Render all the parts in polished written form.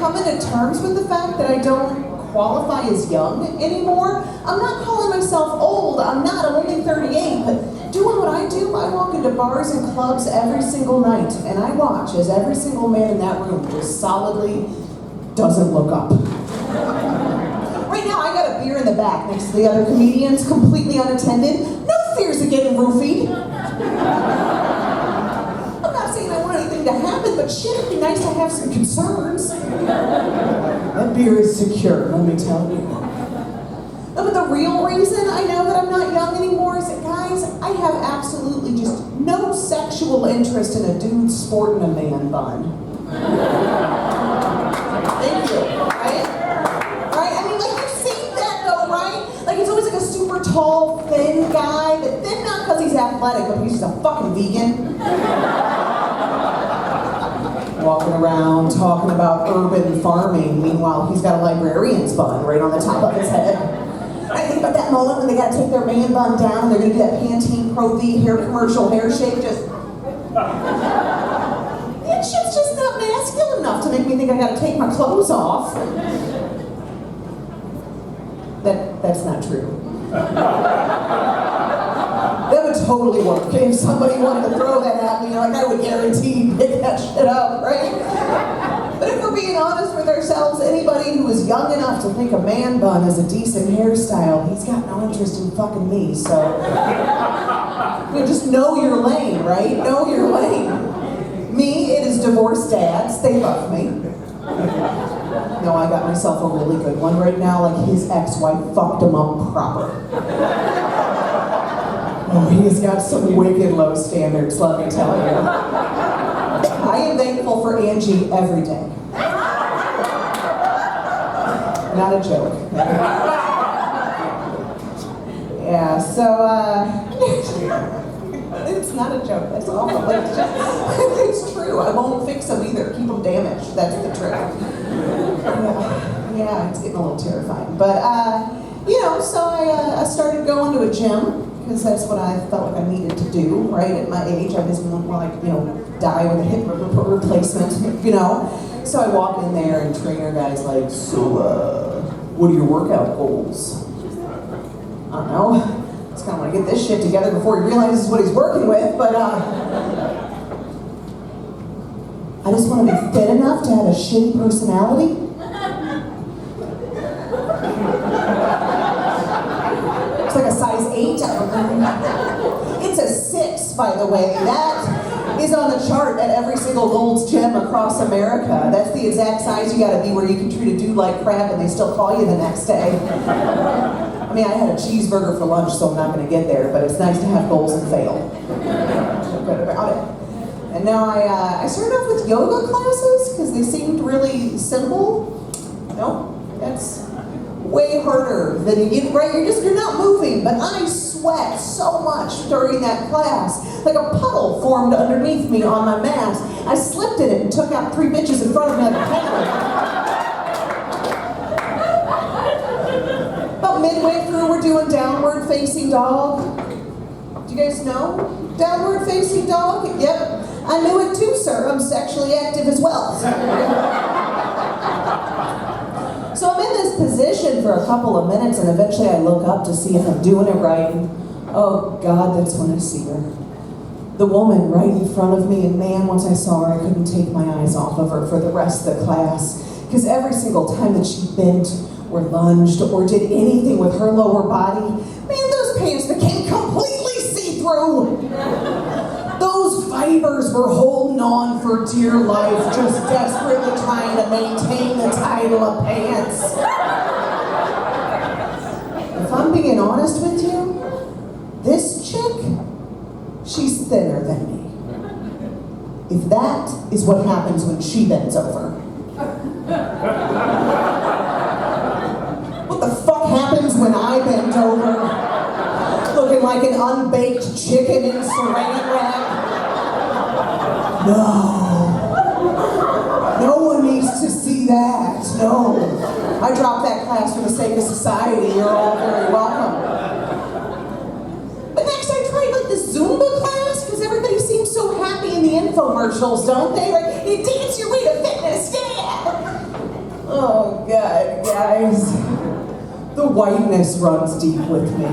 coming to terms with the fact that I don't qualify as young anymore. I'm not calling myself old. I'm not. I'm only 38. But doing what I do, I walk into bars and clubs every single night, and I watch as every single man in that room just solidly doesn't look up. Right now, I got a beer in the back next to the other comedians, completely unattended. No fears of getting roofied. I'm not saying I want anything to happen, but shit, it'd be nice to have some concerns. That beer is secure, let me tell you. No, but the real reason I know that I'm not young anymore is that, guys, I have absolutely just no sexual interest in a dude sporting a man bun. Thank you. Right? I mean, like, you've seen that though, right? Like, it's always like a super tall, thin guy, but thin not because he's athletic, but because he's a fucking vegan. Walking around talking about urban farming, meanwhile he's got a librarian's bun right on the top of his head. I think about that moment when they gotta take their man bun down and they're gonna do that Pantene Pro V hair commercial hair shape, just... That shit's just not masculine enough to make me think I gotta take my clothes off. That's not true. That would totally work if somebody wanted to throw that at me. Like, I would guarantee pick that shit up, right? But if we're being honest with ourselves, anybody who is young enough to think a man bun is a decent hairstyle, he's got no interest in fucking me, so... You know, just know your lane, right? Know your lane. Me, it is divorced dads. They love me. No, I got myself a really good one right now. Like, his ex-wife fucked him up proper. Oh, he's got some wicked low standards, let me tell you. I am thankful for Angie every day. Not a joke. Yeah, so, it's not a joke, that's awful. It's true, I won't fix them either. Keep them damaged, that's the trick. Yeah, it's getting a little terrifying. But, you know, so I started going to a gym, because that's what I felt like I needed to do, right, at my age. I just didn't want to, like, you know, die with a hip replacement, you know. So I walk in there and trainer guy's like, so, what are your workout goals? I don't know. Just kind of want to get this shit together before he realizes what he's working with, but, I just want to be fit enough to have a shitty personality. It's like a size 8. It's a 6, by the way. That is on the chart at every single Gold's Gym across America. That's the exact size you gotta be where you can treat a dude like crap and they still call you the next day. I mean, I had a cheeseburger for lunch, so I'm not gonna get there, but it's nice to have goals and fail. Feel good about it. And now I started off with yoga classes because they seemed really simple. No, that's way harder than you get, right? You're not moving, but I sweat so much during that class. Like a puddle formed underneath me on my mat. I slipped in it and took out 3 bitches in front of me like a penguin. About midway through, we're doing downward facing dog. Do you guys know downward facing dog? Yep. I knew it too, sir. I'm sexually active as well. So I'm in this position for a couple of minutes, and eventually I look up to see if I'm doing it right, and oh God, that's when I see her. The woman right in front of me, and man, once I saw her, I couldn't take my eyes off of her for the rest of the class, because every single time that she bent or lunged or did anything with her lower body, man, those pants became completely see-through. Those fibers were holding on for dear life, just desperately trying to maintain the title of pants. If I'm being honest with you, this chick, she's thinner than me. If that is what happens when she bends over. What the fuck happens when I bend over? Looking like an unbaked chicken in saran wrap? No one needs to see that, no. I dropped that class for the sake of society, you're all very welcome. But next I tried like the Zumba class, because everybody seems so happy in the infomercials, don't they? Like, you dance your way to fitness, yeah! guys, the whiteness runs deep with me.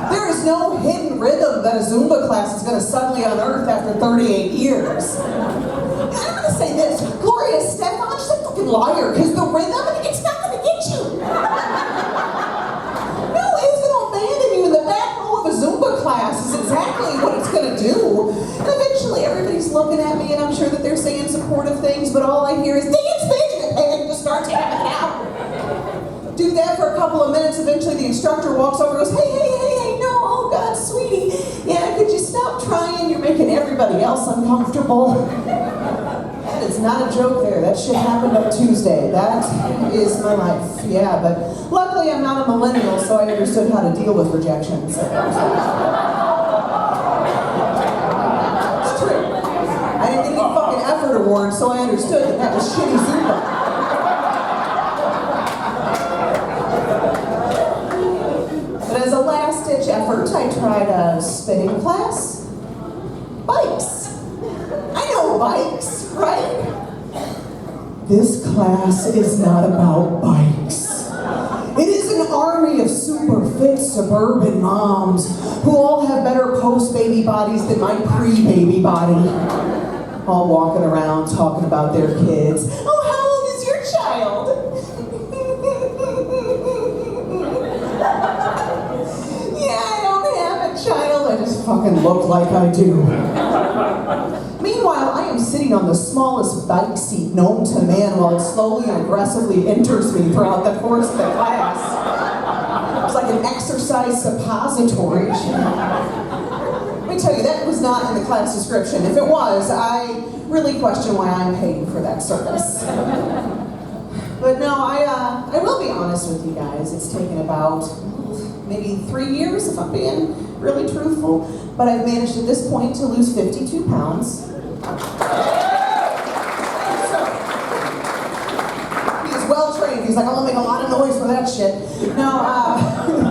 There is no hidden rhythm that a Zumba class is going to suddenly unearth after 38 years. And I'm going to say this, Gloria Stefan, she's a fucking liar, because the rhythm, it's not going to get you. No, it's going to abandon you in the back row of a Zumba class is exactly what it's going to do. And eventually everybody's looking at me and I'm sure that they're saying supportive things, but all I hear is, dance, bitch, and just start tapping out. Do that for a couple of minutes, eventually the instructor walks over and goes, hey, no, oh God, sweetie, yeah, could you stop trying? You're making everybody else uncomfortable. That is not a joke there. That shit happened on Tuesday. That is my life. Yeah, but luckily I'm not a millennial, so I understood how to deal with rejection. So. It's true. I didn't get any fucking effort award, so I understood that was shitty Zumba. But as a last-ditch effort, I tried a spinning class. Bikes. I know bikes, right? This class is not about bikes. It is an army of super fit suburban moms who all have better post-baby bodies than my pre-baby body. All walking around talking about their kids. Oh, how old is your child? Yeah, I don't have a child. I just fucking look like I do. Meanwhile, I am sitting on the smallest bike seat known to man while it slowly and aggressively enters me throughout the course of the class. It's like an exercise suppository. Let me tell you, that was not in the class description. If it was, I really question why I'm paying for that service. But no, I will be honest with you guys. It's taken about maybe 3 years, if I'm being really truthful. But I've managed at this point to lose 52 pounds. He's well trained. He's like, I'm gonna make a lot of noise for that shit. No,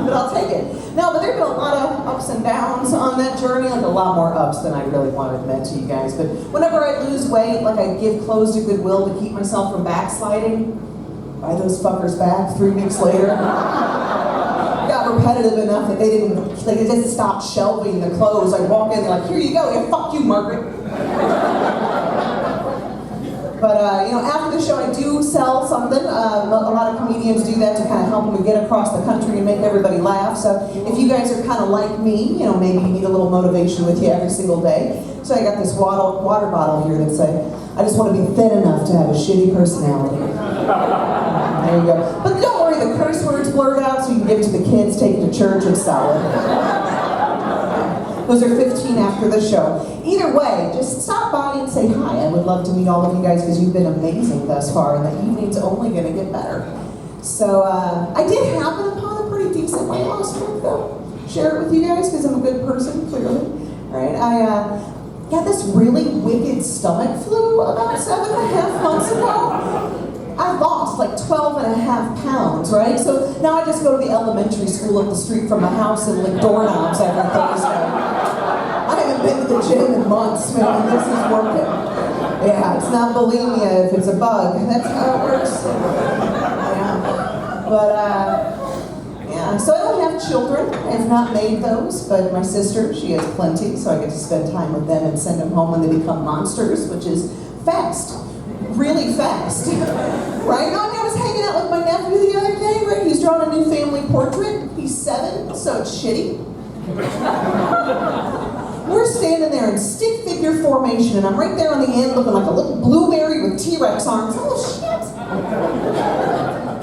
but I'll take it. No, but there have been a lot of ups and downs on that journey, like a lot more ups than I really want to admit to you guys. But whenever I lose weight, like I give clothes to Goodwill to keep myself from backsliding, buy those fuckers back 3 weeks later. Got repetitive enough that they didn't stop shelving the clothes. I walk in, they're like, here you go, yeah, fuck you, Margaret. But after the show I do sell something. A lot of comedians do that to kind of help them get across the country and make everybody laugh. So if you guys are kind of like me, maybe you need a little motivation with you every single day. So I got this water bottle here that says, I just want to be thin enough to have a shitty personality. There you go. But don't worry, the curse words blurred out so you can give it to the kids, take it to church, it's solid. Those are 15 after the show. Either way, just stop by and say hi. I would love to meet all of you guys because you've been amazing thus far, and the evening's only going to get better. So I did happen upon a pretty decent weight loss trick, though. Share it with you guys because I'm a good person, clearly. Right? I got this really wicked stomach flu about 7.5 months ago. I lost like 12.5 pounds, right? So now I just go to the elementary school up the street from my house and lick doorknobs every Thursday. I haven't been to the gym in months, man. This is working. Yeah, it's not bulimia if it's a bug. That's how it works. Yeah. But, so I don't have children. I have not made those, but my sister, she has plenty, so I get to spend time with them and send them home when they become monsters, which is fast. Really fast. Right? I was hanging out with my nephew the other day, right? He's drawn a new family portrait. He's 7, so it's shitty. We're standing there in stick figure formation, and I'm right there on the end looking like a little blueberry with T-Rex arms. Oh, shit.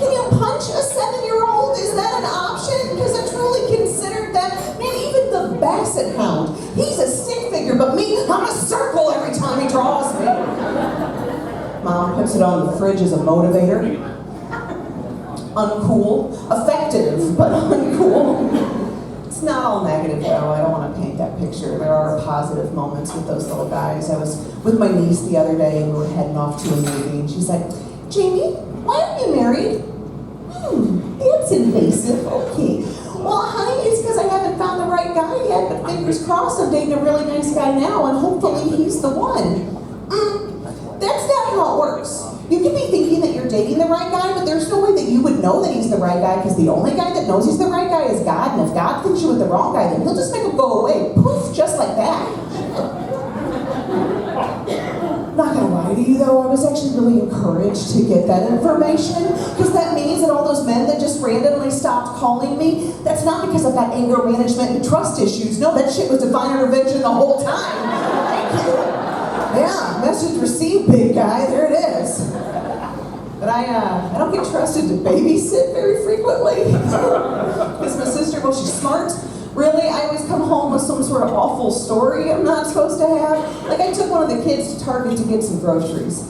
Can you punch a 7-year-old? Is that an option? Because I truly considered that. Man, even the Basset Hound, he's a stick figure, but me, I'm a circle every time he draws me. Mom puts it on the fridge as a motivator. Uncool. Effective, but uncool. It's not all negative, though. I don't want to paint that picture. There are positive moments with those little guys. I was with my niece the other day, and we were heading off to a movie, and she's like, Jamie, why aren't you married? That's invasive. Okay. Well, honey, it's because I haven't found the right guy yet, but fingers crossed I'm dating a really nice guy now, and hopefully he's the one. That's not how it works. You could be thinking that you're dating the right guy, but there's no way that you would know that he's the right guy, because the only guy that knows he's the right guy is God, and if God thinks you're with the wrong guy, then he'll just make him go away. Poof, just like that. Not gonna lie to you though, I was actually really encouraged to get that information, because that means that all those men that just randomly stopped calling me, that's not because I've got anger management and trust issues. No, that shit was divine intervention the whole time. Thank you. Yeah, message received, big guy, there it is. But I don't get trusted to babysit very frequently. Because my sister, well, she's smart. Really, I always come home with some sort of awful story I'm not supposed to have. Like, I took one of the kids to Target to get some groceries.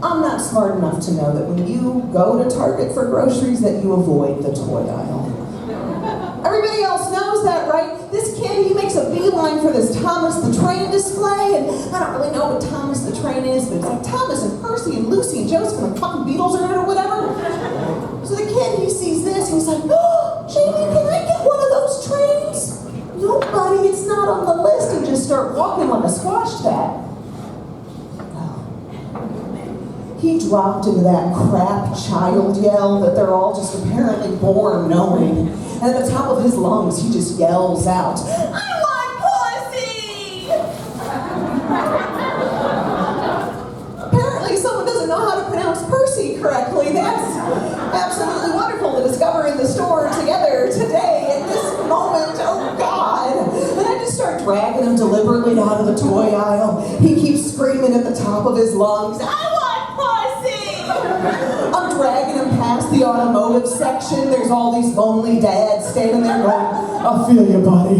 I'm not smart enough to know that when you go to Target for groceries that you avoid the toy aisle. Everybody else knows that, right? This kid, he makes a beeline for this Thomas the Train display, and I don't really know what Thomas the Train is, but it's like Thomas and Percy and Lucy and Joseph and the fucking Beatles are in it or whatever. So the kid, he sees this, and he's like, oh, Jamie, can I get one of those trains? No, buddy, it's not on the list, and just start walking like a squash bat. He dropped into that crap child yell that they're all just apparently born knowing. And at the top of his lungs, he just yells out, I want pussy! Apparently someone doesn't know how to pronounce Percy correctly. That's absolutely wonderful to discover in the store together today at this moment. Oh God. And I just start dragging him deliberately out of the toy aisle. He keeps screaming at the top of his lungs, I'm dragging him past the automotive section. There's all these lonely dads standing there going, I feel you, buddy.